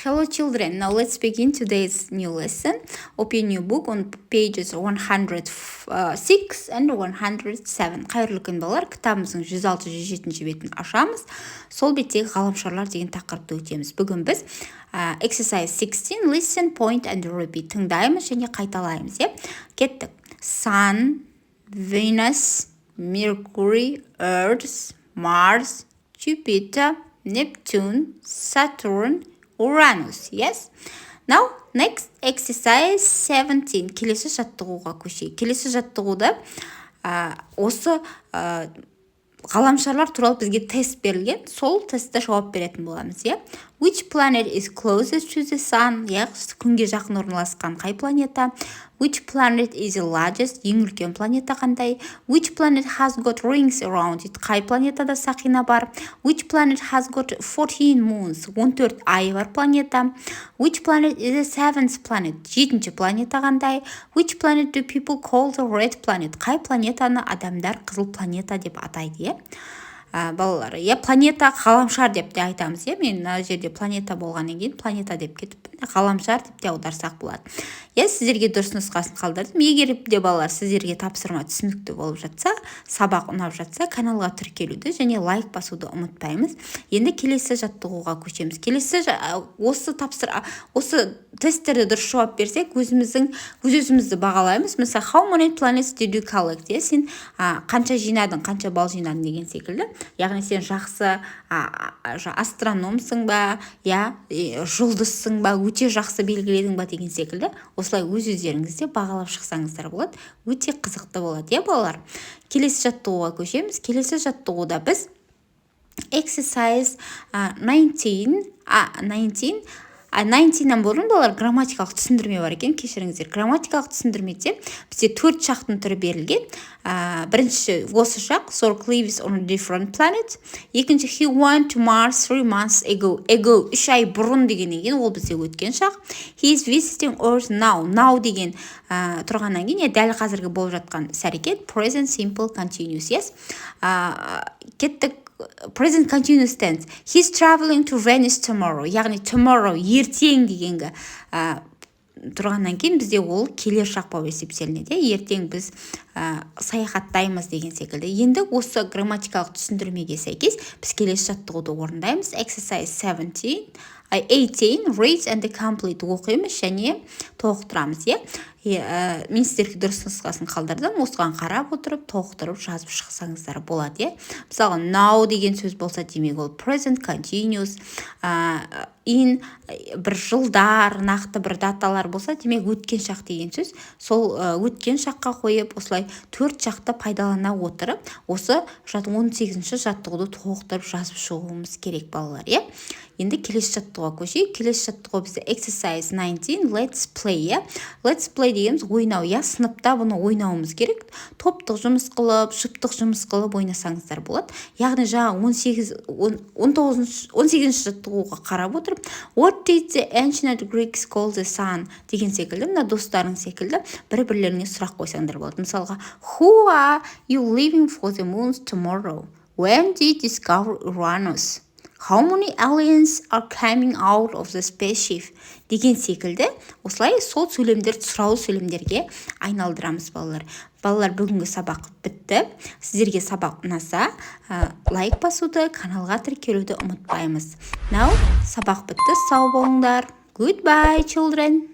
Hello children, now let's begin today's new lesson. Open your book on pages 106 and 107. Қайырлы күн балалар, кітабымыздың 106-107 бетін ашамыз. Сол беттегі ғаламшарлар деген тақырыпты өтеміз. Бүгін біз exercise 16, listen, point and repeat. Тыңдаймыз және қайталаймыз. Кеттік. Sun, Venus, Mercury, Earth, Mars, Jupiter, Neptune, Saturn, Uranus, yes? Now, next exercise 17. Келесі жаттығуға көшейік. Келесі жаттығуда осы ғаламшарлар туралы бізге тест берілген. Сол тестті жауап беретін боламыз, Which planet is closest to the sun? Күнге жақын орналасқан қай планета? Which planet is the largest? Ең үлкен планета қандай? Which planet has got rings around it? Қай планетада сақина бар? Which planet has got 14 moons? 14 ай бар планета. Which planet is the seventh planet? 7-ші планета қандай? Which planet do people call the red planet? Қай планетаны адамдар қызыл планета деп атайды, балалар, планета ғаламшар деп те айтамыз, мен мына жерде планета болғаннан кейін планета деп кетіп, ғаламшар деп те аударсақ болады. Сіздерге дұрыс нұсқасын қалдырдым. Егер де балалар сіздерге тапсырма түсінікті болып жатса, сабақ ұнап жатса, каналға тіркелуді және лайк басуды ұмытпаймыз. Енді келесі жаттығуға көшеміз. Келесі осы тесттерді дұрыс жауап берсек, өзімізді бағалаймыз. Мысалы, how many planets did you collect? Сен қанша жинадың, қанша бал жинадың деген секілді. Яғни сен жақсы астрономсың ба, жұлдызсың ба, өте жақсы белгіледің ба деген секілді. Осылай өз-өздеріңізде бағалап шықсаңыздар болады. Өте қызықты болады, балалар. Келесі жаттығуға көшеміз. Келесі жаттығуда біз exercise 19-нан бұрын балалар грамматикалық түсіндірме бар екен, кешіріңіздер. Грамматикалық түсіндірмеде бізде 4 жақтың түрі берілген. Бірінші осы жақ, Zork lives on a different planet. Екінші, he went to Mars 3 months ago. 3 ай бұрын дегеннен кейін, ол бізде өткен жақ. He is visiting Earth now. Now деген тұрғаннан кейін, дәл қазіргі болып жатқан іс-әрекет, present simple continuous, кеттік. Present continuous tense. He's traveling to Venice tomorrow. Яғни tomorrow, ертең дегенгі тұрғаннан кейін бізде ол келер шақ болып есептелінеді. Ертең біз саяхаттаймыз деген секілді. Енді осы грамматикалық түсіндірмеге сәйкес біз келесі жаттығуды орындаймыз. Exercise 18, read and complete оқимыз және толықтырамыз, мен сіздерге дұрыс нұсқасын қалдырдым. Осыған қарап отырып, толықтырып жазып шықсаңыздар болады, Мысалы, now деген сөз болса, демек ол present continuous, in бір жылдар, нақты бір даталар болса, демек өткен шақ деген сөз. Сол өткен шаққа қойып, осылай 4 шақты пайдалана отырып, осы 18-ші жаттығуды толықтырып жазып шығуымыз керек, балалар, Енді келесі жаттығуға көшейік. Келесі жаттығу бізде exercise 19, let's play, Let's play дегеніміз ойнау, сыныпта бұны ойнауымыз керек. Топтық жұмыс қылып, жұптық жұмыс қылып ойнасаңыздар болады. Яғни жаңа 18-ші жаттығуға қарап отырып, what did the ancient Greeks call the sun? деген секілді, мына достарың секілді бір-бірлеріне сұрақ қойсаңдар болады. Мысалға, who are you leaving for the moon tomorrow? When did you discover Uranus? How many aliens are coming out of the spaceship? деген секілді, осылай сол сөйлемдерді сұраулы сөйлемдерге айналдырамыз, балалар. Балалар, бүгінгі сабақ бітті. Сіздерге сабақ ұнаса, лайк басуды, каналға тіркелуді ұмытпаймыз. Now, сабақ бітті, сау болыңдар. Goodbye, children.